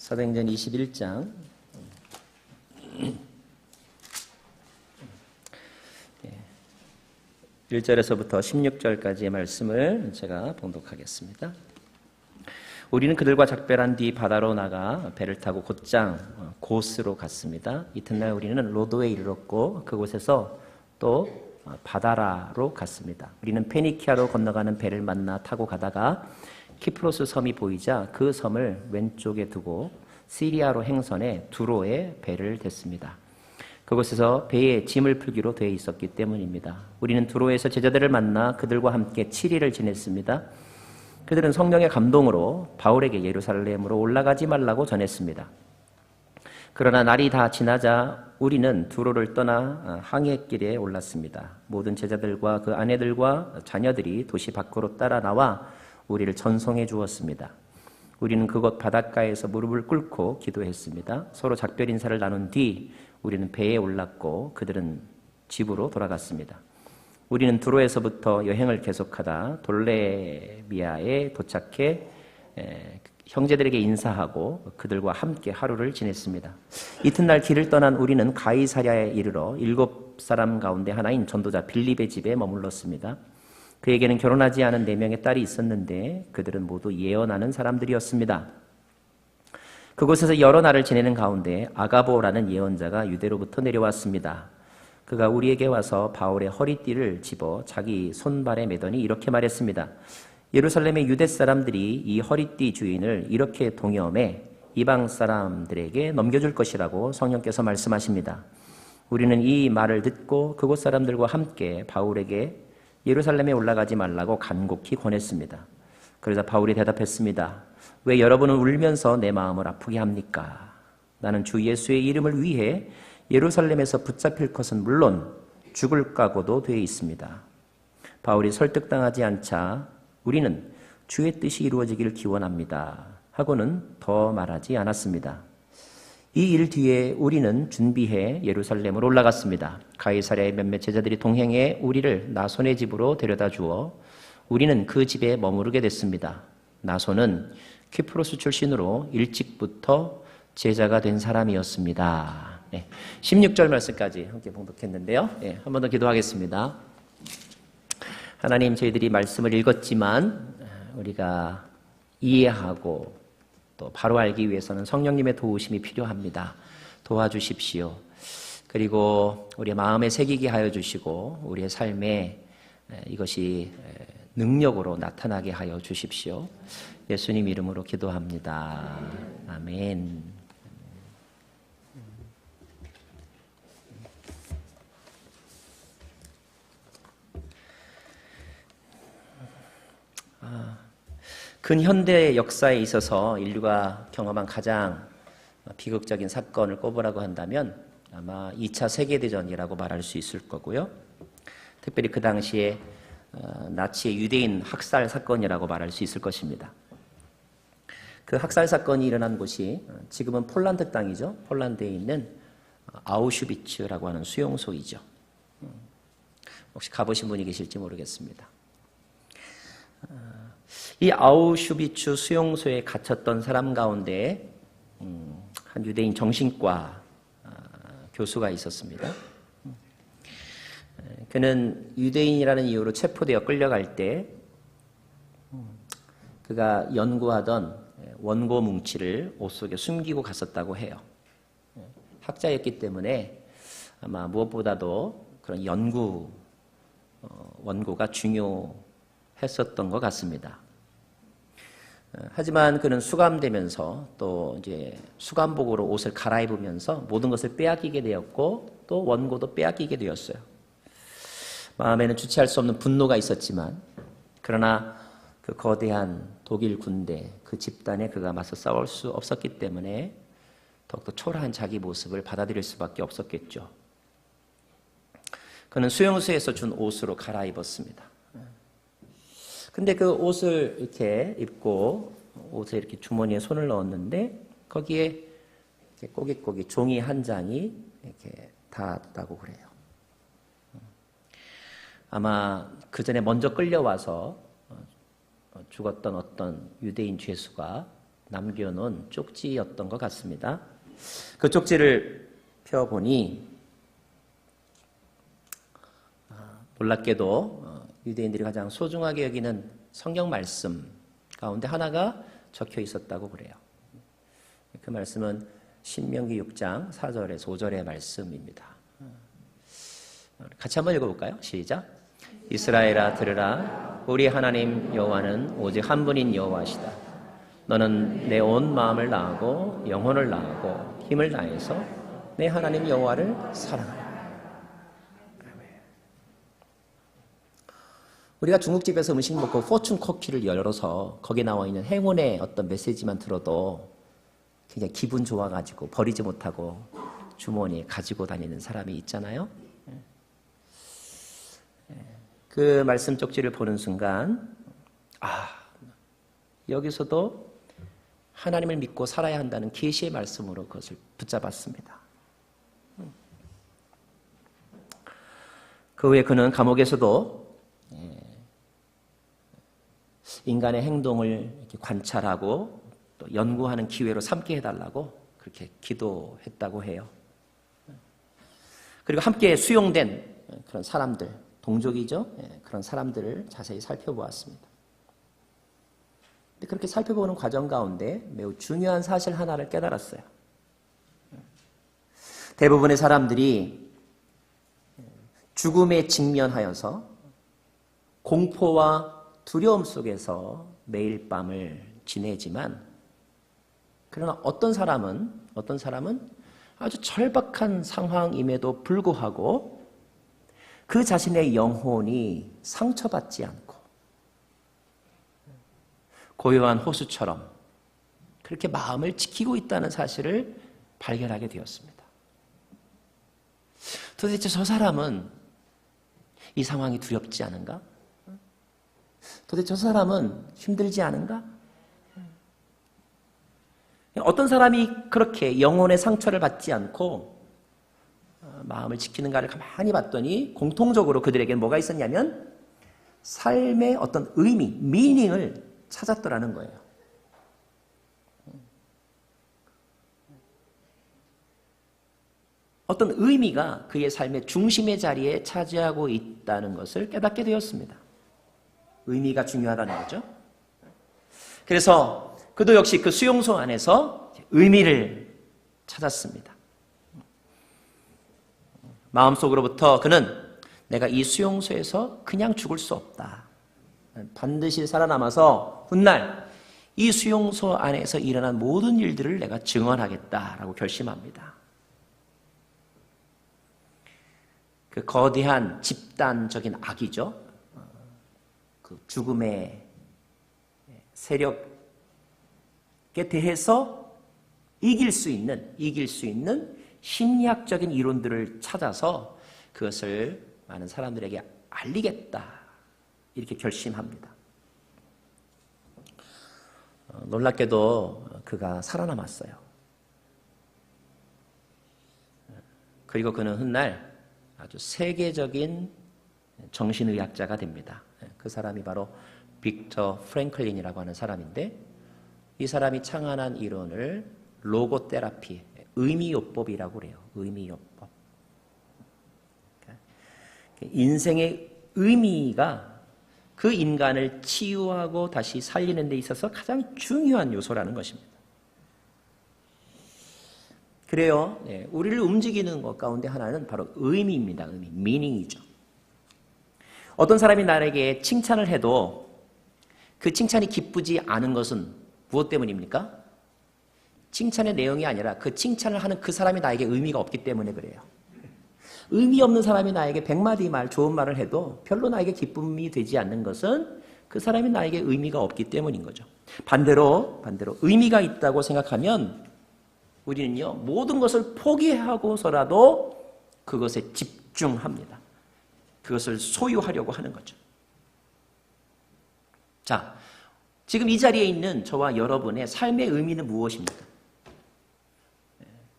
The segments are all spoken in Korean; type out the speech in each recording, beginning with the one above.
사도행전 21장 1절에서부터 16절까지의 말씀을 제가 봉독하겠습니다. 우리는 그들과 작별한 뒤 바다로 나가 배를 타고 곧장 고스로 갔습니다. 이튿날 우리는 로도에 이르렀고 그곳에서 또 바다라로 갔습니다. 우리는 페니키아로 건너가는 배를 만나 타고 가다가 키프로스 섬이 보이자 그 섬을 왼쪽에 두고 시리아로 행선해 두로에 배를 댔습니다. 그곳에서 배에 짐을 풀기로 되어 있었기 때문입니다. 우리는 두로에서 제자들을 만나 그들과 함께 7일을 지냈습니다. 그들은 성령의 감동으로 바울에게 예루살렘으로 올라가지 말라고 전했습니다. 그러나 날이 다 지나자 우리는 두로를 떠나 항해길에 올랐습니다. 모든 제자들과 그 아내들과 자녀들이 도시 밖으로 따라 나와 우리를 전송해 주었습니다. 우리는 그곳 바닷가에서 무릎을 꿇고 기도했습니다. 서로 작별 인사를 나눈 뒤 우리는 배에 올랐고 그들은 집으로 돌아갔습니다. 우리는 두로에서부터 여행을 계속하다 돌레미아에 도착해 형제들에게 인사하고 그들과 함께 하루를 지냈습니다. 이튿날 길을 떠난 우리는 가이사랴에 이르러 7사람 가운데 하나인 전도자 빌립의 집에 머물렀습니다. 그에게는 결혼하지 않은 4명의 딸이 있었는데 그들은 모두 예언하는 사람들이었습니다. 그곳에서 여러 날을 지내는 가운데 아가보라는 예언자가 유대로부터 내려왔습니다. 그가 우리에게 와서 바울의 허리띠를 집어 자기 손발에 매더니 이렇게 말했습니다. 예루살렘의 유대 사람들이 이 허리띠 주인을 이렇게 동여매 이방 사람들에게 넘겨줄 것이라고 성령께서 말씀하십니다. 우리는 이 말을 듣고 그곳 사람들과 함께 바울에게 예루살렘에 올라가지 말라고 간곡히 권했습니다. 그러자 바울이 대답했습니다. 왜 여러분은 울면서 내 마음을 아프게 합니까? 나는 주 예수의 이름을 위해 예루살렘에서 붙잡힐 것은 물론 죽을 각오도 되어 있습니다. 바울이 설득당하지 않자 우리는 주의 뜻이 이루어지기를 기원합니다 하고는 더 말하지 않았습니다. 이 일 뒤에 우리는 준비해 예루살렘으로 올라갔습니다. 가이사랴의 몇몇 제자들이 동행해 우리를 나손의 집으로 데려다 주어 우리는 그 집에 머무르게 됐습니다. 나손은 키프로스 출신으로 일찍부터 제자가 된 사람이었습니다. 16절 말씀까지 함께 봉독했는데요. 한 번 더 기도하겠습니다. 하나님, 저희들이 말씀을 읽었지만 우리가 이해하고 또 바로 알기 위해서는 성령님의 도우심이 필요합니다. 도와주십시오. 그리고 우리의 마음에 새기게 하여 주시고 우리의 삶에 이것이 능력으로 나타나게 하여 주십시오. 예수님 이름으로 기도합니다. 아멘. 근현대 역사에 있어서 인류가 경험한 가장 비극적인 사건을 꼽으라고 한다면 아마 2차 세계대전이라고 말할 수 있을 거고요. 특별히 그 당시에 나치의 유대인 학살 사건이라고 말할 수 있을 것입니다. 그 학살 사건이 일어난 곳이 지금은 폴란드 땅이죠. 폴란드에 있는 아우슈비츠라고 하는 수용소이죠. 혹시 가보신 분이 계실지 모르겠습니다. 이 아우슈비츠 수용소에 갇혔던 사람 가운데 한 유대인 정신과 교수가 있었습니다. 그는 유대인이라는 이유로 체포되어 끌려갈 때 그가 연구하던 원고 뭉치를 옷 속에 숨기고 갔었다고 해요. 학자였기 때문에 아마 무엇보다도 그런 연구 원고가 중요했었던 것 같습니다. 하지만 그는 수감되면서 또 이제 수감복으로 옷을 갈아입으면서 모든 것을 빼앗기게 되었고 또 원고도 빼앗기게 되었어요. 마음에는 주체할 수 없는 분노가 있었지만 그러나 그 거대한 독일 군대 그 집단에 그가 맞서 싸울 수 없었기 때문에 더욱더 초라한 자기 모습을 받아들일 수밖에 없었겠죠. 그는 수용소에서 준 옷으로 갈아입었습니다. 근데 그 옷을 이렇게 입고 옷에 이렇게 주머니에 손을 넣었는데 거기에 이렇게 꼬깃꼬깃 종이 한 장이 이렇게 닿았다고 그래요. 아마 그 전에 먼저 끌려와서 죽었던 어떤 유대인 죄수가 남겨놓은 쪽지였던 것 같습니다. 그 쪽지를 펴보니 놀랍게도 유대인들이 가장 소중하게 여기는 성경 말씀 가운데 하나가 적혀 있었다고 그래요. 그 말씀은 신명기 6장 4절에서 5절의 말씀입니다. 같이 한번 읽어볼까요? 시작. 이스라엘아 들으라. 우리 하나님 여호와는 오직 한 분인 여호와시다. 너는 내 온 마음을 다하고 영혼을 다하고 힘을 다해서 내 하나님 여호와를 사랑하라. 우리가 중국집에서 음식 먹고 포춘 쿠키를 열어서 거기에 나와 있는 행운의 어떤 메시지만 들어도 굉장히 기분 좋아가지고 버리지 못하고 주머니에 가지고 다니는 사람이 있잖아요. 그 말씀 쪽지를 보는 순간 여기서도 하나님을 믿고 살아야 한다는 계시의 말씀으로 그것을 붙잡았습니다. 그 후에 그는 감옥에서도 인간의 행동을 이렇게 관찰하고 또 연구하는 기회로 삼게 해달라고 그렇게 기도했다고 해요. 그리고 함께 수용된 그런 사람들, 동족이죠. 그런 사람들을 자세히 살펴보았습니다. 그렇게 살펴보는 과정 가운데 매우 중요한 사실 하나를 깨달았어요. 대부분의 사람들이 죽음에 직면하여서 공포와 두려움 속에서 매일 밤을 지내지만 그러나 어떤 사람은 아주 절박한 상황임에도 불구하고 그 자신의 영혼이 상처받지 않고 고요한 호수처럼 그렇게 마음을 지키고 있다는 사실을 발견하게 되었습니다. 도대체 저 사람은 이 상황이 두렵지 않은가? 도대체 저 사람은 힘들지 않은가? 어떤 사람이 그렇게 영혼의 상처를 받지 않고 마음을 지키는가를 가만히 봤더니 공통적으로 그들에게는 뭐가 있었냐면 삶의 어떤 의미, 미닝을 찾았더라는 거예요. 어떤 의미가 그의 삶의 중심의 자리에 차지하고 있다는 것을 깨닫게 되었습니다. 의미가 중요하다는 거죠. 그래서 그도 역시 그 수용소 안에서 의미를 찾았습니다. 마음속으로부터 그는 내가 이 수용소에서 그냥 죽을 수 없다. 반드시 살아남아서 훗날 이 수용소 안에서 일어난 모든 일들을 내가 증언하겠다라고 결심합니다. 그 거대한 집단적인 악이죠. 그 죽음의 세력에 대해서 이길 수 있는 심리학적인 이론들을 찾아서 그것을 많은 사람들에게 알리겠다 이렇게 결심합니다. 놀랍게도 그가 살아남았어요. 그리고 그는 훗날 아주 세계적인 정신의학자가 됩니다. 그 사람이 바로 빅터 프랭클린이라고 하는 사람인데 이 사람이 창안한 이론을 로고테라피, 의미요법이라고 그래요. 의미요법. 인생의 의미가 그 인간을 치유하고 다시 살리는 데 있어서 가장 중요한 요소라는 것입니다. 그래요. 우리를 움직이는 것 가운데 하나는 바로 의미입니다. 의미, 미닝이죠. 어떤 사람이 나에게 칭찬을 해도 그 칭찬이 기쁘지 않은 것은 무엇 때문입니까? 칭찬의 내용이 아니라 그 칭찬을 하는 그 사람이 나에게 의미가 없기 때문에 그래요. 의미 없는 사람이 나에게 100마디 말, 좋은 말을 해도 별로 나에게 기쁨이 되지 않는 것은 그 사람이 나에게 의미가 없기 때문인 거죠. 반대로 의미가 있다고 생각하면 우리는요, 모든 것을 포기하고서라도 그것에 집중합니다. 그것을 소유하려고 하는 거죠. 자, 지금 이 자리에 있는 저와 여러분의 삶의 의미는 무엇입니까?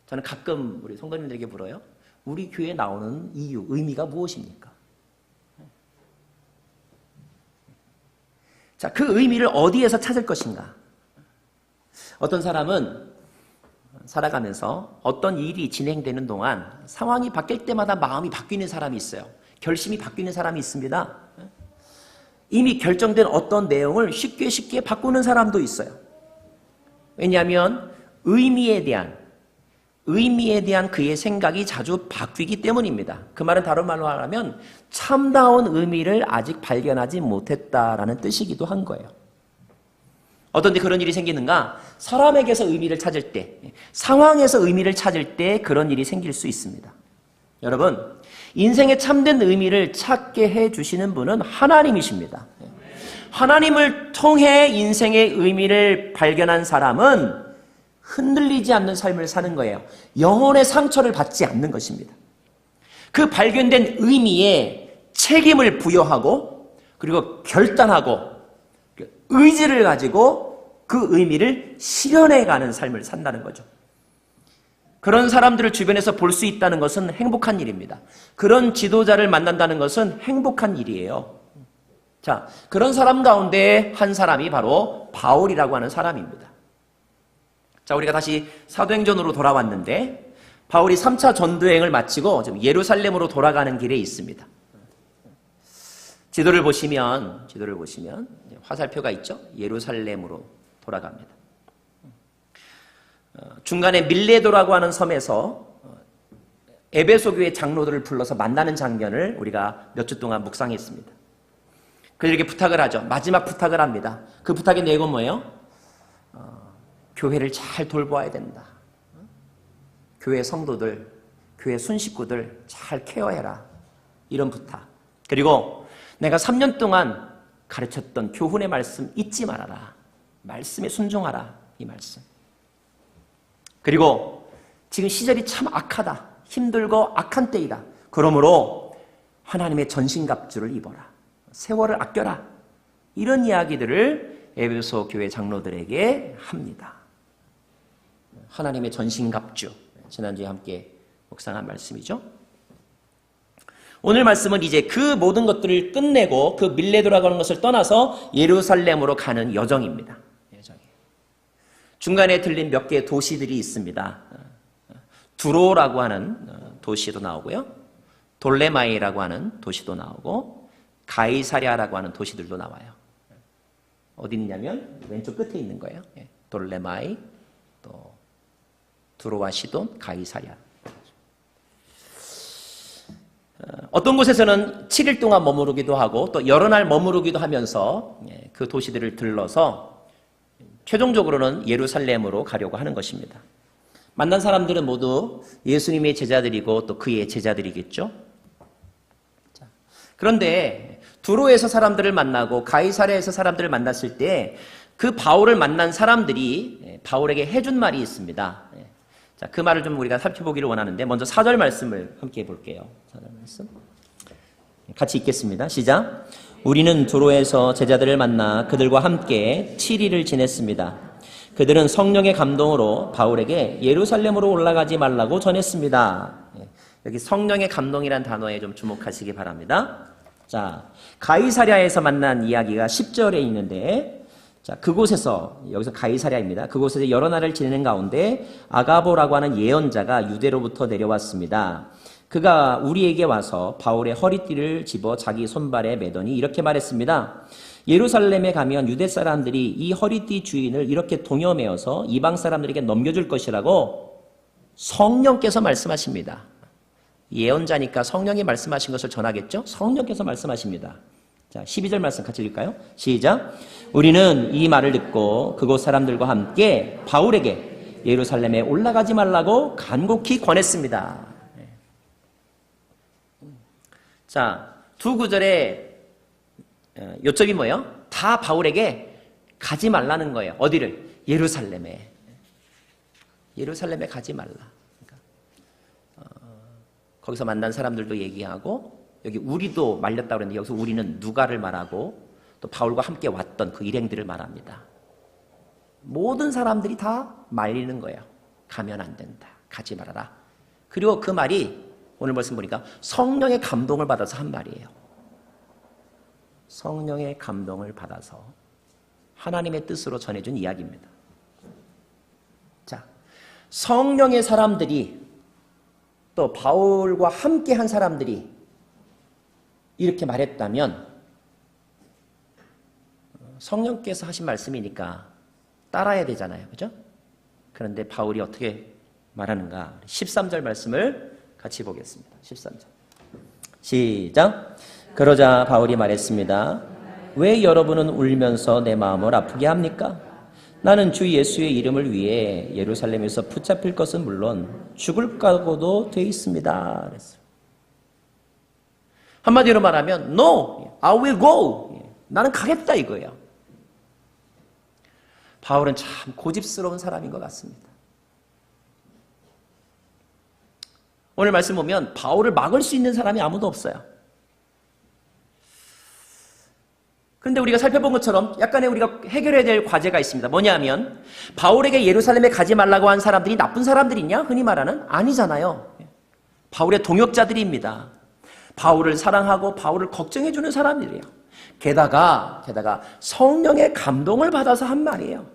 저는 가끔 우리 성도님들에게 물어요. 우리 교회에 나오는 이유, 의미가 무엇입니까? 자, 그 의미를 어디에서 찾을 것인가? 어떤 사람은 살아가면서 어떤 일이 진행되는 동안 상황이 바뀔 때마다 마음이 바뀌는 사람이 있어요. 결심이 바뀌는 사람이 있습니다. 이미 결정된 어떤 내용을 쉽게 바꾸는 사람도 있어요. 왜냐하면 의미에 대한 그의 생각이 자주 바뀌기 때문입니다. 그 말은 다른 말로 하면 참다운 의미를 아직 발견하지 못했다라는 뜻이기도 한 거예요. 어떤데 그런 일이 생기는가? 사람에게서 의미를 찾을 때, 상황에서 의미를 찾을 때 그런 일이 생길 수 있습니다. 여러분, 인생의 참된 의미를 찾게 해주시는 분은 하나님이십니다. 하나님을 통해 인생의 의미를 발견한 사람은 흔들리지 않는 삶을 사는 거예요. 영혼의 상처를 받지 않는 것입니다. 그 발견된 의미에 책임을 부여하고 그리고 결단하고 의지를 가지고 그 의미를 실현해가는 삶을 산다는 거죠. 그런 사람들을 주변에서 볼 수 있다는 것은 행복한 일입니다. 그런 지도자를 만난다는 것은 행복한 일이에요. 자, 그런 사람 가운데 한 사람이 바로 바울이라고 하는 사람입니다. 자, 우리가 다시 사도행전으로 돌아왔는데 바울이 3차 전도행을 마치고 지금 예루살렘으로 돌아가는 길에 있습니다. 지도를 보시면 화살표가 있죠? 예루살렘으로 돌아갑니다. 중간에 밀레도라고 하는 섬에서 에베소 교회 장로들을 불러서 만나는 장면을 우리가 몇 주 동안 묵상했습니다. 그들에게 부탁을 하죠. 마지막 부탁을 합니다. 그 부탁의 내용은 뭐예요? 교회를 잘 돌보아야 된다. 교회 성도들, 교회 순식구들 잘 케어해라. 이런 부탁. 그리고 내가 3년 동안 가르쳤던 교훈의 말씀 잊지 말아라. 말씀에 순종하라. 이 말씀. 그리고 지금 시절이 참 악하다. 힘들고 악한 때이다. 그러므로 하나님의 전신갑주를 입어라. 세월을 아껴라. 이런 이야기들을 에베소 교회 장로들에게 합니다. 하나님의 전신갑주. 지난주에 함께 묵상한 말씀이죠. 오늘 말씀은 이제 그 모든 것들을 끝내고 그 밀레도라고 하는 것을 떠나서 예루살렘으로 가는 여정입니다. 중간에 들린 몇 개의 도시들이 있습니다. 두로라고 하는 도시도 나오고요. 돌레마이라고 하는 도시도 나오고 가이사랴라고 하는 도시들도 나와요. 어디 있냐면 왼쪽 끝에 있는 거예요. 돌레마이, 또 두로와 시돈, 가이사랴. 어떤 곳에서는 7일 동안 머무르기도 하고 또 여러 날 머무르기도 하면서 그 도시들을 들러서 최종적으로는 예루살렘으로 가려고 하는 것입니다. 만난 사람들은 모두 예수님의 제자들이고 또 그의 제자들이겠죠. 그런데 두로에서 사람들을 만나고 가이사랴에서 사람들을 만났을 때 그 바울을 만난 사람들이 바울에게 해준 말이 있습니다. 자, 그 말을 좀 우리가 살펴보기를 원하는데 먼저 4절 말씀을 함께 볼게요. 4절 말씀 같이 읽겠습니다. 시작. 우리는 두로에서 제자들을 만나 그들과 함께 7일을 지냈습니다. 그들은 성령의 감동으로 바울에게 예루살렘으로 올라가지 말라고 전했습니다. 여기 성령의 감동이란 단어에 좀 주목하시기 바랍니다. 자, 가이사랴에서 만난 이야기가 10절에 있는데 자, 그곳에서 여기서 가이사랴입니다. 그곳에서 여러 날을 지내는 가운데 아가보라고 하는 예언자가 유대로부터 내려왔습니다. 그가 우리에게 와서 바울의 허리띠를 집어 자기 손발에 매더니 이렇게 말했습니다. 예루살렘에 가면 유대 사람들이 이 허리띠 주인을 이렇게 동여매어서 이방 사람들에게 넘겨줄 것이라고 성령께서 말씀하십니다. 예언자니까 성령이 말씀하신 것을 전하겠죠? 성령께서 말씀하십니다. 자, 12절 말씀 같이 읽을까요? 시작. 우리는 이 말을 듣고 그곳 사람들과 함께 바울에게 예루살렘에 올라가지 말라고 간곡히 권했습니다. 자, 두 구절의 요점이 뭐예요? 다 바울에게 가지 말라는 거예요. 어디를? 예루살렘에. 예루살렘에 가지 말라. 그러니까, 거기서 만난 사람들도 얘기하고 여기 우리도 말렸다고 그랬는데 여기서 우리는 누가를 말하고 또 바울과 함께 왔던 그 일행들을 말합니다. 모든 사람들이 다 말리는 거예요. 가면 안 된다. 가지 말아라. 그리고 그 말이 오늘 말씀 보니까 성령의 감동을 받아서 한 말이에요. 성령의 감동을 받아서 하나님의 뜻으로 전해준 이야기입니다. 성령의 사람들이 또 바울과 함께 한 사람들이 이렇게 말했다면 성령께서 하신 말씀이니까 따라야 되잖아요. 그죠? 그런데 바울이 어떻게 말하는가? 13절 말씀을 같이 보겠습니다. 13절. 시작. 그러자 바울이 말했습니다. 왜 여러분은 울면서 내 마음을 아프게 합니까? 나는 주 예수의 이름을 위해 예루살렘에서 붙잡힐 것은 물론 죽을 각오도 돼 있습니다. 그랬어요. 한마디로 말하면 No, I will go. 나는 가겠다 이거예요. 바울은 참 고집스러운 사람인 것 같습니다. 오늘 말씀 보면 바울을 막을 수 있는 사람이 아무도 없어요. 그런데 우리가 살펴본 것처럼 약간의 우리가 해결해야 될 과제가 있습니다. 뭐냐면 바울에게 예루살렘에 가지 말라고 한 사람들이 나쁜 사람들이냐? 흔히 말하는 아니잖아요. 바울의 동역자들입니다. 바울을 사랑하고 바울을 걱정해주는 사람들이에요. 게다가 성령의 감동을 받아서 한 말이에요.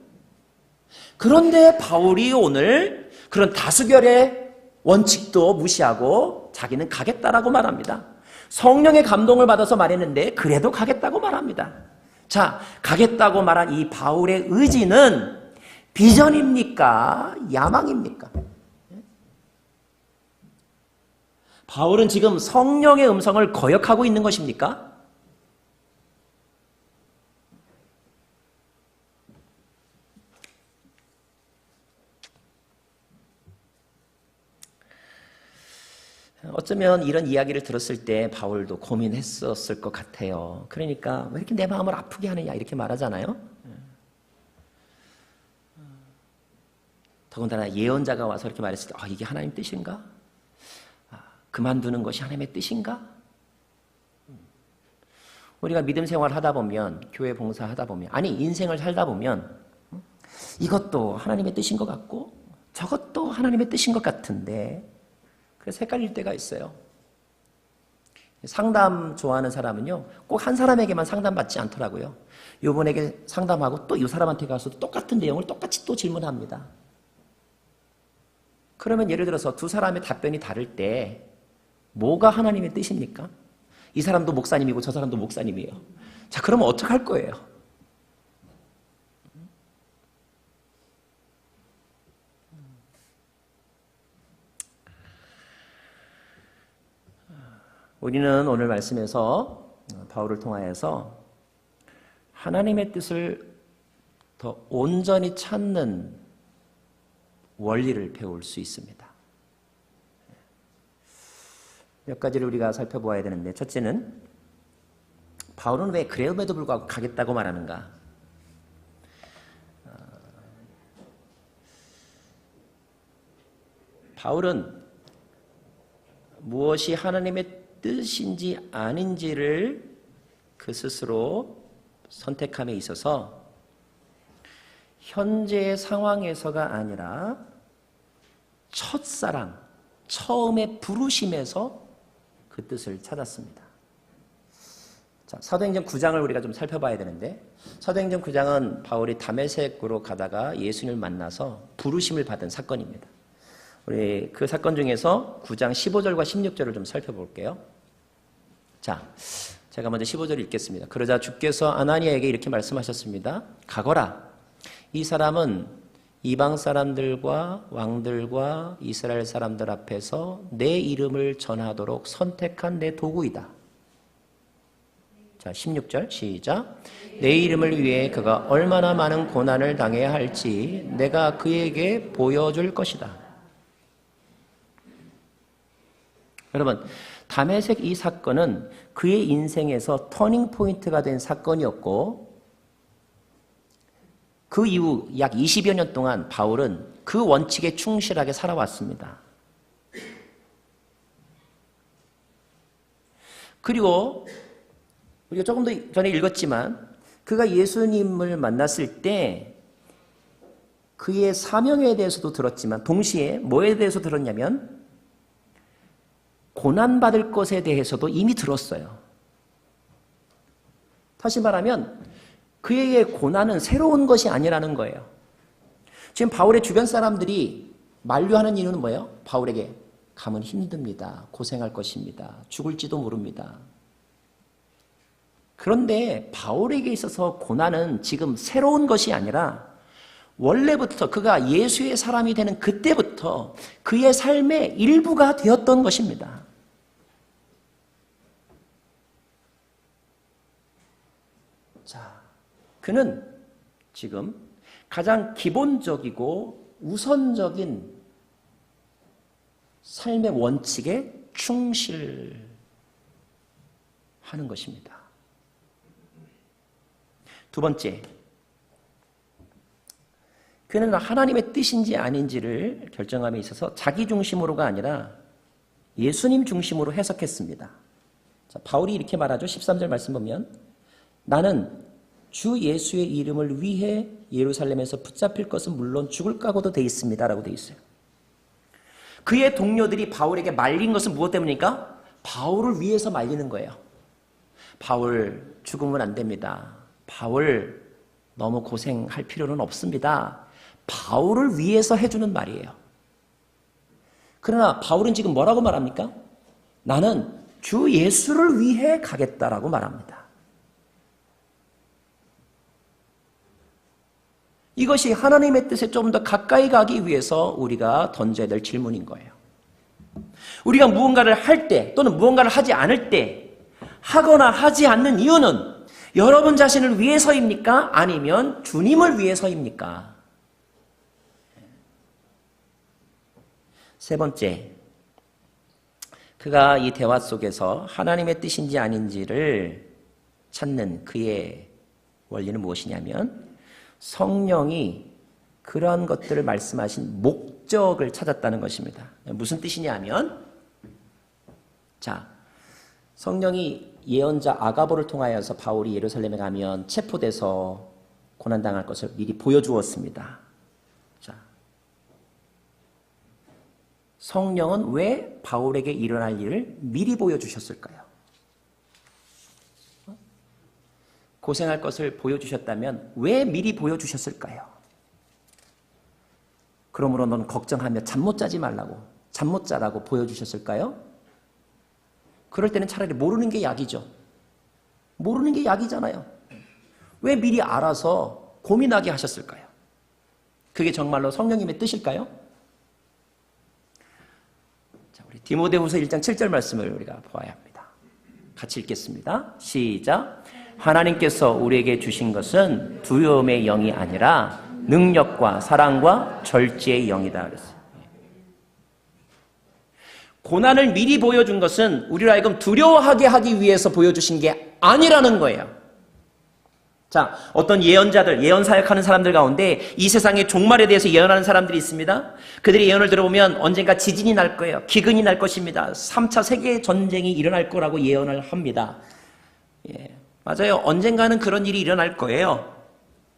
그런데 바울이 오늘 그런 다수결의 원칙도 무시하고 자기는 가겠다라고 말합니다. 성령의 감동을 받아서 말했는데 그래도 가겠다고 말합니다. 자, 가겠다고 말한 이 바울의 의지는 비전입니까? 야망입니까? 바울은 지금 성령의 음성을 거역하고 있는 것입니까? 어쩌면 이런 이야기를 들었을 때 바울도 고민했었을 것 같아요. 그러니까 왜 이렇게 내 마음을 아프게 하느냐 이렇게 말하잖아요. 더군다나 예언자가 와서 이렇게 말했을 때 이게 하나님 뜻인가? 그만두는 것이 하나님의 뜻인가? 우리가 믿음 생활 하다 보면, 교회 봉사 하다 보면, 아니 인생을 살다 보면 이것도 하나님의 뜻인 것 같고 저것도 하나님의 뜻인 것 같은데 그래서 헷갈릴 때가 있어요. 상담 좋아하는 사람은요, 꼭 한 사람에게만 상담받지 않더라고요. 이분에게 상담하고 또 이 사람한테 가서 똑같은 내용을 똑같이 또 질문합니다. 그러면 예를 들어서 두 사람의 답변이 다를 때 뭐가 하나님의 뜻입니까? 이 사람도 목사님이고 저 사람도 목사님이에요. 자, 그러면 어떡할 거예요? 우리는 오늘 말씀에서 바울을 통하여서 하나님의 뜻을 더 온전히 찾는 원리를 배울 수 있습니다. 몇 가지를 우리가 살펴보아야 되는데, 첫째는 바울은 왜 그럼에도 불구하고 가겠다고 말하는가? 바울은 무엇이 하나님의 뜻인지 아닌지를 그 스스로 선택함에 있어서 현재의 상황에서가 아니라 첫사랑, 처음의 부르심에서 그 뜻을 찾았습니다. 자, 사도행전 9장을 우리가 좀 살펴봐야 되는데, 사도행전 9장은 바울이 다메섹으로 가다가 예수님을 만나서 부르심을 받은 사건입니다. 우리 그 사건 중에서 9장 15절과 16절을 좀 살펴볼게요. 자, 제가 먼저 15절을 읽겠습니다. 그러자 주께서 아나니아에게 이렇게 말씀하셨습니다. 가거라. 이 사람은 이방 사람들과 왕들과 이스라엘 사람들 앞에서 내 이름을 전하도록 선택한 내 도구이다. 자, 16절 시작. 내 이름을 위해 그가 얼마나 많은 고난을 당해야 할지 내가 그에게 보여줄 것이다. 여러분, 다메섹 이 사건은 그의 인생에서 터닝 포인트가 된 사건이었고, 그 이후 약 20여 년 동안 바울은 그 원칙에 충실하게 살아왔습니다. 그리고 우리가 조금 더 전에 읽었지만 그가 예수님을 만났을 때 그의 사명에 대해서도 들었지만 동시에 뭐에 대해서 들었냐면 고난받을 것에 대해서도 이미 들었어요. 다시 말하면 그에게 고난은 새로운 것이 아니라는 거예요. 지금 바울의 주변 사람들이 만류하는 이유는 뭐예요? 바울에게 가면 힘듭니다. 고생할 것입니다. 죽을지도 모릅니다. 그런데 바울에게 있어서 고난은 지금 새로운 것이 아니라 원래부터 그가 예수의 사람이 되는 그때부터 그의 삶의 일부가 되었던 것입니다. 자, 그는 지금 가장 기본적이고 우선적인 삶의 원칙에 충실하는 것입니다. 두 번째, 그는 하나님의 뜻인지 아닌지를 결정함에 있어서 자기 중심으로가 아니라 예수님 중심으로 해석했습니다. 자, 바울이 이렇게 말하죠. 13절 말씀 보면 나는 주 예수의 이름을 위해 예루살렘에서 붙잡힐 것은 물론 죽을 각오도 돼 있습니다 라고 돼 있어요. 그의 동료들이 바울에게 말린 것은 무엇 때문입니까? 바울을 위해서 말리는 거예요. 바울 죽으면 안 됩니다. 바울 너무 고생할 필요는 없습니다. 바울을 위해서 해주는 말이에요. 그러나 바울은 지금 뭐라고 말합니까? 나는 주 예수를 위해 가겠다라고 말합니다. 이것이 하나님의 뜻에 좀 더 가까이 가기 위해서 우리가 던져야 될 질문인 거예요. 우리가 무언가를 할 때 또는 무언가를 하지 않을 때 하거나 하지 않는 이유는 여러분 자신을 위해서입니까? 아니면 주님을 위해서입니까? 세 번째, 그가 이 대화 속에서 하나님의 뜻인지 아닌지를 찾는 그의 원리는 무엇이냐면 성령이 그런 것들을 말씀하신 목적을 찾았다는 것입니다. 무슨 뜻이냐면, 자, 성령이 예언자 아가보를 통하여서 바울이 예루살렘에 가면 체포돼서 고난당할 것을 미리 보여주었습니다. 자, 성령은 왜 바울에게 일어날 일을 미리 보여주셨을까요? 고생할 것을 보여주셨다면 왜 미리 보여주셨을까요? 그러므로 넌 걱정하며 잠 못 자지 말라고, 잠 못 자라고 보여주셨을까요? 그럴 때는 차라리 모르는 게 약이죠. 모르는 게 약이잖아요. 왜 미리 알아서 고민하게 하셨을까요? 그게 정말로 성령님의 뜻일까요? 자, 우리 디모데후서 1장 7절 말씀을 우리가 보아야 합니다. 같이 읽겠습니다. 시작. 하나님께서 우리에게 주신 것은 두려움의 영이 아니라 능력과 사랑과 절제의 영이다 그랬어요. 고난을 미리 보여준 것은 우리를 하여금 두려워하게 하기 위해서 보여주신 게 아니라는 거예요. 자, 어떤 예언자들, 예언 사역하는 사람들 가운데 이 세상의 종말에 대해서 예언하는 사람들이 있습니다. 그들의 예언을 들어보면 언젠가 지진이 날 거예요. 기근이 날 것입니다. 3차 세계전쟁이 일어날 거라고 예언을 합니다. 예, 맞아요. 언젠가는 그런 일이 일어날 거예요.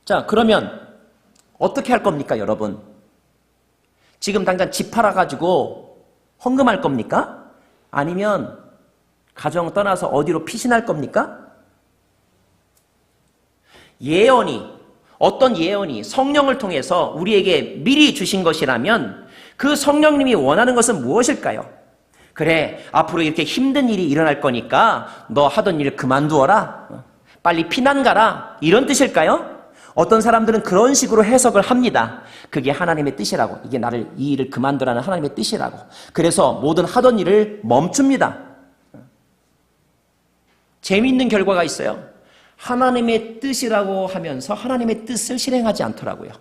자, 그러면 어떻게 할 겁니까, 여러분? 지금 당장 집 팔아가지고 헌금할 겁니까? 아니면 가정 떠나서 어디로 피신할 겁니까? 예언이, 어떤 예언이 성령을 통해서 우리에게 미리 주신 것이라면 그 성령님이 원하는 것은 무엇일까요? 그래, 앞으로 이렇게 힘든 일이 일어날 거니까 너 하던 일 그만두어라. 빨리 피난 가라. 이런 뜻일까요? 어떤 사람들은 그런 식으로 해석을 합니다. 그게 하나님의 뜻이라고. 이게 나를 이 일을 그만두라는 하나님의 뜻이라고. 그래서 모든 하던 일을 멈춥니다. 재미있는 결과가 있어요. 하나님의 뜻이라고 하면서 하나님의 뜻을 실행하지 않더라고요.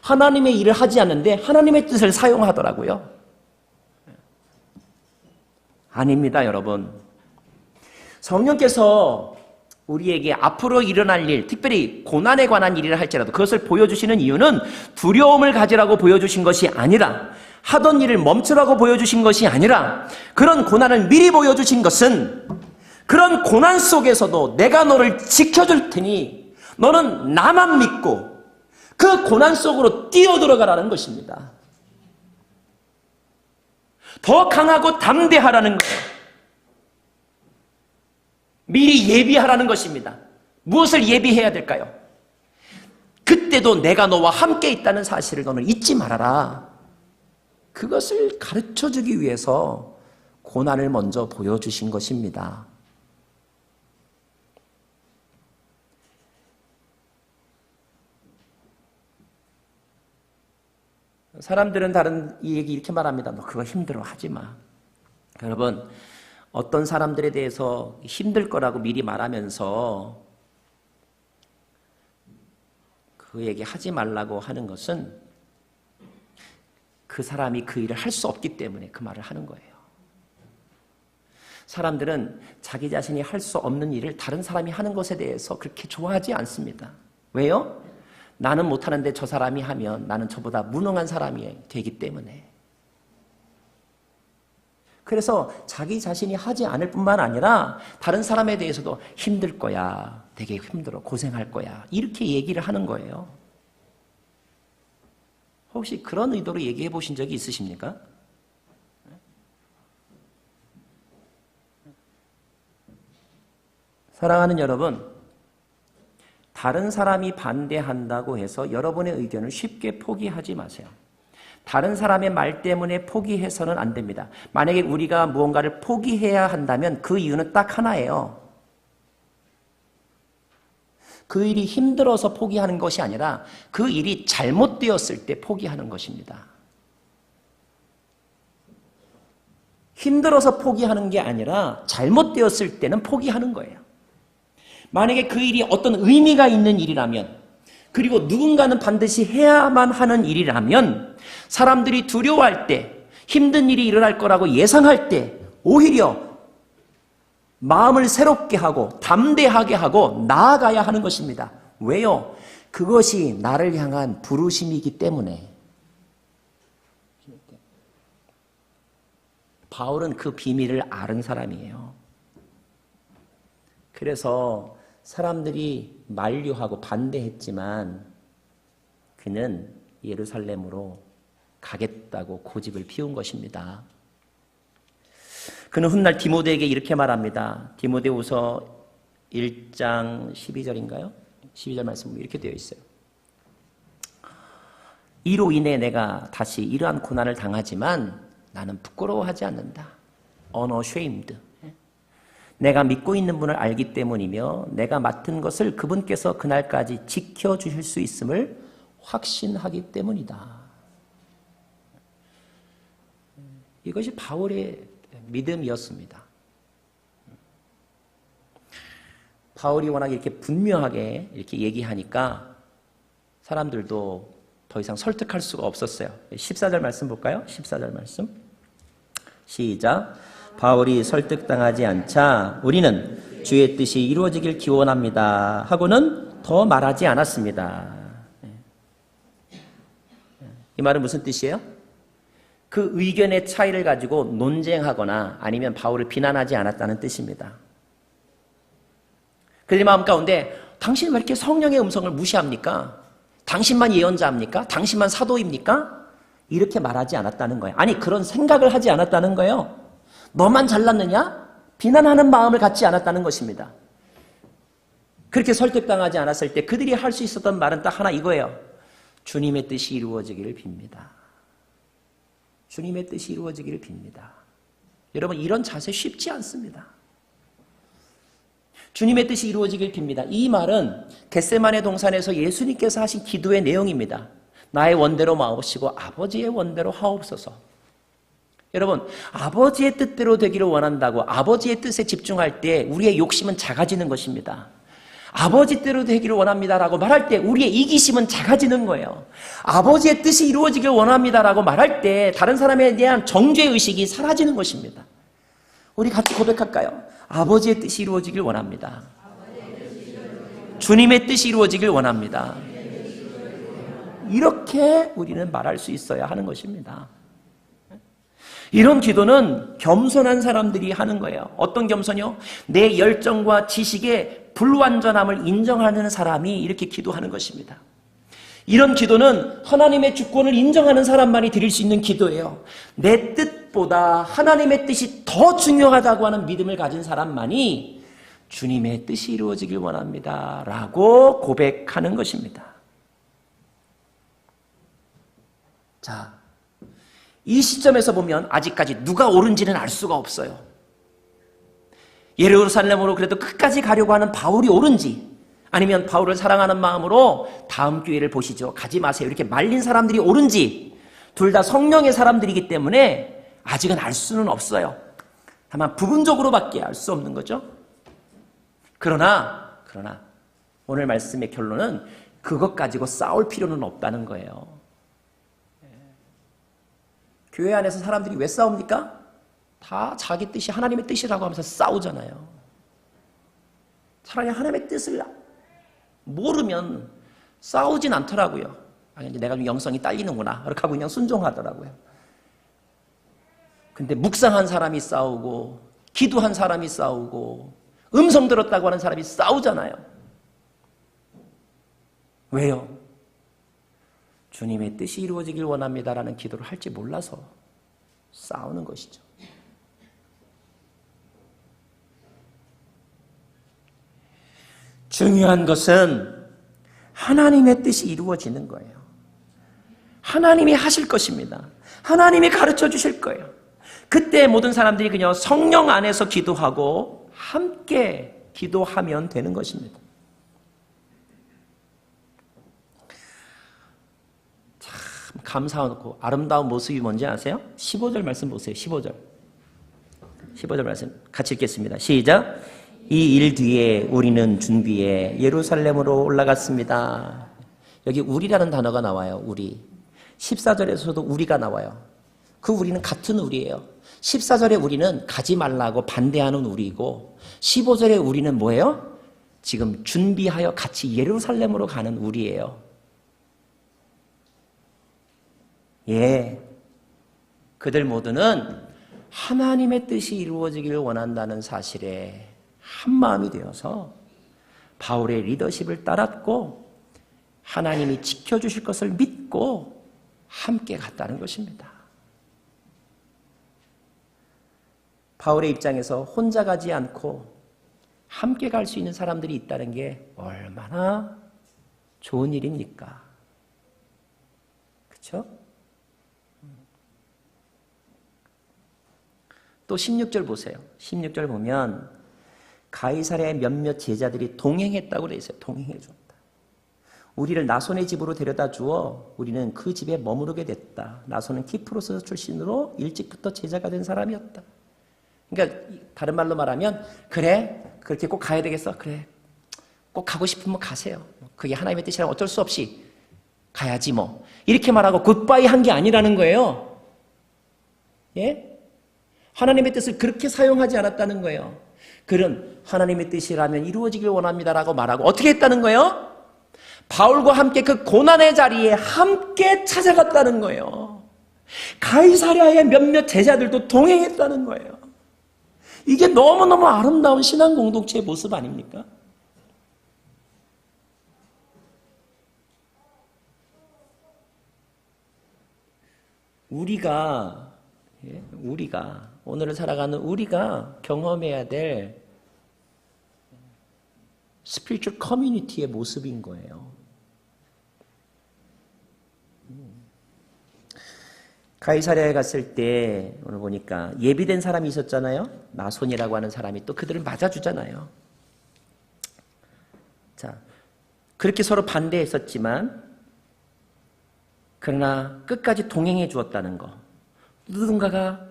하나님의 일을 하지 않는데 하나님의 뜻을 사용하더라고요. 아닙니다, 여러분. 성령께서 우리에게 앞으로 일어날 일, 특별히 고난에 관한 일이라 할지라도 그것을 보여주시는 이유는 두려움을 가지라고 보여주신 것이 아니라, 하던 일을 멈추라고 보여주신 것이 아니라, 그런 고난을 미리 보여주신 것은 그런 고난 속에서도 내가 너를 지켜줄 테니 너는 나만 믿고 그 고난 속으로 뛰어들어가라는 것입니다. 더 강하고 담대하라는 거예요. 미리 예비하라는 것입니다. 무엇을 예비해야 될까요? 그때도 내가 너와 함께 있다는 사실을 너는 잊지 말아라. 그것을 가르쳐주기 위해서 고난을 먼저 보여주신 것입니다. 사람들은 다른 이 얘기 이렇게 말합니다. 너 그거 힘들어 하지 마. 여러분, 어떤 사람들에 대해서 힘들 거라고 미리 말하면서 그 얘기 하지 말라고 하는 것은 그 사람이 그 일을 할 수 없기 때문에 그 말을 하는 거예요. 사람들은 자기 자신이 할 수 없는 일을 다른 사람이 하는 것에 대해서 그렇게 좋아하지 않습니다. 왜요? 나는 못하는데 저 사람이 하면 나는 저보다 무능한 사람이 되기 때문에. 그래서 자기 자신이 하지 않을 뿐만 아니라 다른 사람에 대해서도 힘들 거야, 되게 힘들어, 고생할 거야, 이렇게 얘기를 하는 거예요. 혹시 그런 의도로 얘기해 보신 적이 있으십니까? 사랑하는 여러분, 다른 사람이 반대한다고 해서 여러분의 의견을 쉽게 포기하지 마세요. 다른 사람의 말 때문에 포기해서는 안 됩니다. 만약에 우리가 무언가를 포기해야 한다면 그 이유는 딱 하나예요. 그 일이 힘들어서 포기하는 것이 아니라 그 일이 잘못되었을 때 포기하는 것입니다. 힘들어서 포기하는 게 아니라 잘못되었을 때는 포기하는 거예요. 만약에 그 일이 어떤 의미가 있는 일이라면, 그리고 누군가는 반드시 해야만 하는 일이라면, 사람들이 두려워할 때, 힘든 일이 일어날 거라고 예상할 때 오히려 마음을 새롭게 하고 담대하게 하고 나아가야 하는 것입니다. 왜요? 그것이 나를 향한 부르심이기 때문에. 바울은 그 비밀을 아는 사람이에요. 그래서 사람들이 만류하고 반대했지만 그는 예루살렘으로 가겠다고 고집을 피운 것입니다. 그는 훗날 디모데에게 이렇게 말합니다. 디모데후서 1장 12절인가요? 12절 말씀 이렇게 되어 있어요. 이로 인해 내가 다시 이러한 고난을 당하지만 나는 부끄러워하지 않는다. unashamed. 내가 믿고 있는 분을 알기 때문이며 내가 맡은 것을 그분께서 그날까지 지켜주실 수 있음을 확신하기 때문이다. 이것이 바울의 믿음이었습니다. 바울이 워낙 이렇게 분명하게 이렇게 얘기하니까 사람들도 더 이상 설득할 수가 없었어요. 14절 말씀 볼까요? 14절 말씀. 시작. 바울이 설득당하지 않자 우리는 주의 뜻이 이루어지길 기원합니다 하고는 더 말하지 않았습니다. 이 말은 무슨 뜻이에요? 그 의견의 차이를 가지고 논쟁하거나 아니면 바울을 비난하지 않았다는 뜻입니다. 그들의 마음 가운데 당신 왜 이렇게 성령의 음성을 무시합니까? 당신만 예언자입니까? 당신만 사도입니까? 이렇게 말하지 않았다는 거예요. 아니, 그런 생각을 하지 않았다는 거예요. 너만 잘났느냐? 비난하는 마음을 갖지 않았다는 것입니다. 그렇게 설득당하지 않았을 때 그들이 할 수 있었던 말은 딱 하나 이거예요. 주님의 뜻이 이루어지기를 빕니다. 주님의 뜻이 이루어지기를 빕니다. 여러분, 이런 자세 쉽지 않습니다. 주님의 뜻이 이루어지길 빕니다. 이 말은 겟세마네 동산에서 예수님께서 하신 기도의 내용입니다. 나의 원대로 마옵시고 아버지의 원대로 하옵소서. 여러분, 아버지의 뜻대로 되기를 원한다고 아버지의 뜻에 집중할 때 우리의 욕심은 작아지는 것입니다. 아버지 뜻대로 되기를 원합니다라고 말할 때 우리의 이기심은 작아지는 거예요. 아버지의 뜻이 이루어지길 원합니다라고 말할 때 다른 사람에 대한 정죄의식이 사라지는 것입니다. 우리 같이 고백할까요? 아버지의 뜻이 이루어지길 원합니다. 주님의 뜻이 이루어지길 원합니다. 이렇게 우리는 말할 수 있어야 하는 것입니다. 이런 기도는 겸손한 사람들이 하는 거예요. 어떤 겸손이요? 내 열정과 지식의 불완전함을 인정하는 사람이 이렇게 기도하는 것입니다. 이런 기도는 하나님의 주권을 인정하는 사람만이 드릴 수 있는 기도예요. 내 뜻보다 하나님의 뜻이 더 중요하다고 하는 믿음을 가진 사람만이 주님의 뜻이 이루어지길 원합니다 라고 고백하는 것입니다. 자, 이 시점에서 보면 아직까지 누가 옳은지는 알 수가 없어요. 예루살렘으로 그래도 끝까지 가려고 하는 바울이 옳은지, 아니면 바울을 사랑하는 마음으로 다음 기회를 보시죠, 가지 마세요, 이렇게 말린 사람들이 옳은지, 둘 다 성령의 사람들이기 때문에 아직은 알 수는 없어요. 다만 부분적으로밖에 알 수 없는 거죠. 그러나 오늘 말씀의 결론은 그것 가지고 싸울 필요는 없다는 거예요. 교회 안에서 사람들이 왜 싸웁니까? 다 자기 뜻이 하나님의 뜻이라고 하면서 싸우잖아요. 차라리 하나님의 뜻을 모르면 싸우진 않더라고요. 내가 좀 영성이 딸리는구나, 이렇게 하고 그냥 순종하더라고요. 근데 묵상한 사람이 싸우고, 기도한 사람이 싸우고, 음성 들었다고 하는 사람이 싸우잖아요. 왜요? 주님의 뜻이 이루어지길 원합니다라는 기도를 할지 몰라서 싸우는 것이죠. 중요한 것은 하나님의 뜻이 이루어지는 거예요. 하나님이 하실 것입니다. 하나님이 가르쳐 주실 거예요. 그때 모든 사람들이 그냥 성령 안에서 기도하고 함께 기도하면 되는 것입니다. 참 감사하고 아름다운 모습이 뭔지 아세요? 15절 말씀 보세요. 15절 말씀 같이 읽겠습니다. 시작. 이 일 뒤에 우리는 준비해 예루살렘으로 올라갔습니다. 여기 우리라는 단어가 나와요. 우리. 14절에서도 우리가 나와요. 그 우리는 같은 우리예요. 14절의 우리는 가지 말라고 반대하는 우리이고, 15절의 우리는 뭐예요? 지금 준비하여 같이 예루살렘으로 가는 우리예요. 예, 그들 모두는 하나님의 뜻이 이루어지기를 원한다는 사실에 한마음이 되어서 바울의 리더십을 따랐고 하나님이 지켜주실 것을 믿고 함께 갔다는 것입니다. 바울의 입장에서 혼자 가지 않고 함께 갈 수 있는 사람들이 있다는 게 얼마나 좋은 일입니까? 그렇죠? 또 16절 보세요. 16절 보면 가이사랴의 몇몇 제자들이 동행했다고 되어 있어요. 동행해 줬다. 우리를 나손의 집으로 데려다 주어 우리는 그 집에 머무르게 됐다. 나손은 키프로스 출신으로 일찍부터 제자가 된 사람이었다. 그러니까 다른 말로 말하면, 그래, 그렇게 꼭 가야 되겠어? 그래, 꼭 가고 싶으면 가세요. 그게 하나님의 뜻이라면 어쩔 수 없이 가야지 뭐. 이렇게 말하고 굿바이 한 게 아니라는 거예요. 예? 하나님의 뜻을 그렇게 사용하지 않았다는 거예요. 그런 하나님의 뜻이라면 이루어지길 원합니다라고 말하고 어떻게 했다는 거예요? 바울과 함께 그 고난의 자리에 함께 찾아갔다는 거예요. 가이사랴의 몇몇 제자들도 동행했다는 거예요. 이게 너무너무 아름다운 신앙 공동체의 모습 아닙니까? 우리가 오늘을 살아가는 우리가 경험해야 될 스피리추얼 커뮤니티의 모습인 거예요. 가이사랴에 갔을 때 오늘 보니까 예비된 사람이 있었잖아요. 나손이라고 하는 사람이 또 그들을 맞아주잖아요. 자, 그렇게 서로 반대했었지만 그러나 끝까지 동행해 주었다는 거, 누군가가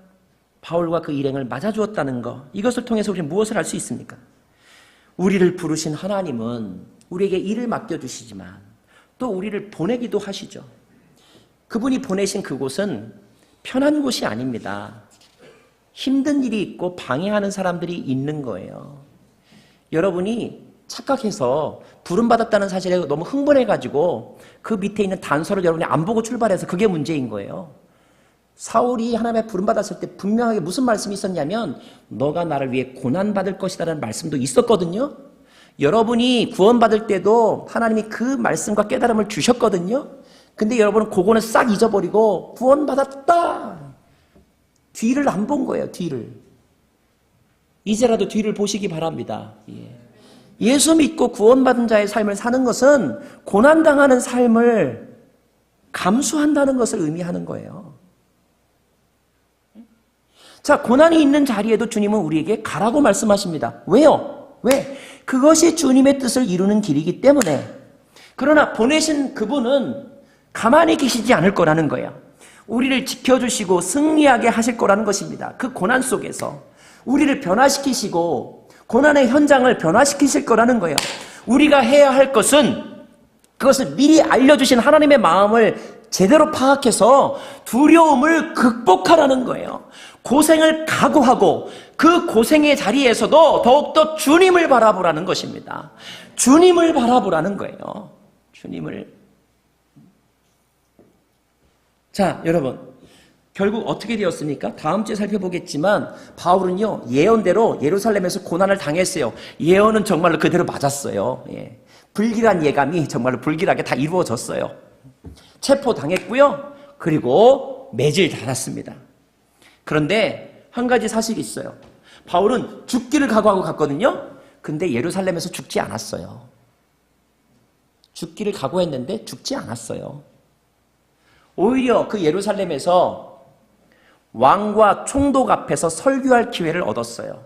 바울과 그 일행을 맞아주었다는 거, 이것을 통해서 우리는 무엇을 할 수 있습니까? 우리를 부르신 하나님은 우리에게 일을 맡겨주시지만 또 우리를 보내기도 하시죠. 그분이 보내신 그곳은 편한 곳이 아닙니다. 힘든 일이 있고 방해하는 사람들이 있는 거예요. 여러분이 착각해서 부름받았다는 사실에 너무 흥분해가지고 그 밑에 있는 단서를 여러분이 안 보고 출발해서 그게 문제인 거예요. 사울이 하나님의 부름받았을 때 분명하게 무슨 말씀이 있었냐면 너가 나를 위해 고난받을 것이라는 말씀도 있었거든요. 여러분이 구원받을 때도 하나님이 그 말씀과 깨달음을 주셨거든요. 근데 여러분은 그거는 싹 잊어버리고 구원받았다, 뒤를 안 본 거예요. 뒤를. 이제라도 뒤를 보시기 바랍니다. 예수 믿고 구원받은 자의 삶을 사는 것은 고난당하는 삶을 감수한다는 것을 의미하는 거예요. 자, 고난이 있는 자리에도 주님은 우리에게 가라고 말씀하십니다. 왜요? 왜? 그것이 주님의 뜻을 이루는 길이기 때문에. 그러나 보내신 그분은 가만히 계시지 않을 거라는 거예요. 우리를 지켜주시고 승리하게 하실 거라는 것입니다. 그 고난 속에서 우리를 변화시키시고 고난의 현장을 변화시키실 거라는 거예요. 우리가 해야 할 것은 그것을 미리 알려주신 하나님의 마음을 제대로 파악해서 두려움을 극복하라는 거예요. 고생을 각오하고 그 고생의 자리에서도 더욱더 주님을 바라보라는 것입니다. 주님을 바라보라는 거예요. 주님을. 자, 여러분, 결국 어떻게 되었습니까? 다음 주에 살펴보겠지만 바울은요, 예언대로 예루살렘에서 고난을 당했어요. 예언은 정말로 그대로 맞았어요. 예. 불길한 예감이 정말로 불길하게 다 이루어졌어요. 체포당했고요. 그리고 매질 달았습니다. 그런데 한 가지 사실이 있어요. 바울은 죽기를 각오하고 갔거든요. 근데 예루살렘에서 죽지 않았어요. 죽기를 각오했는데 죽지 않았어요. 오히려 그 예루살렘에서 왕과 총독 앞에서 설교할 기회를 얻었어요.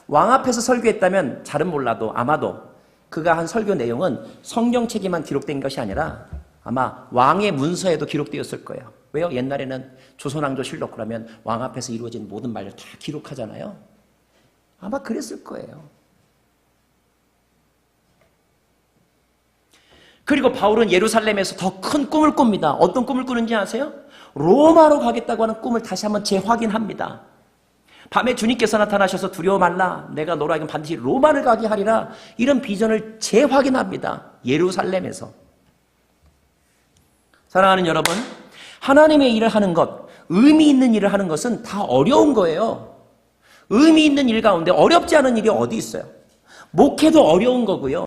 왕 앞에서 설교했다면 잘은 몰라도 아마도 그가 한 설교 내용은 성경책에만 기록된 것이 아니라 아마 왕의 문서에도 기록되었을 거예요. 왜요? 옛날에는 조선왕조실록 그러면 왕 앞에서 이루어진 모든 말을 다 기록하잖아요. 아마 그랬을 거예요. 그리고 바울은 예루살렘에서 더 큰 꿈을 꿉니다. 어떤 꿈을 꾸는지 아세요? 로마로 가겠다고 하는 꿈을 다시 한번 재확인합니다. 밤에 주님께서 나타나셔서 두려워 말라. 내가 너로 하여금 반드시 로마를 가게 하리라. 이런 비전을 재확인합니다. 예루살렘에서. 사랑하는 여러분, 하나님의 일을 하는 것, 의미 있는 일을 하는 것은 다 어려운 거예요. 의미 있는 일 가운데 어렵지 않은 일이 어디 있어요? 목회도 어려운 거고요.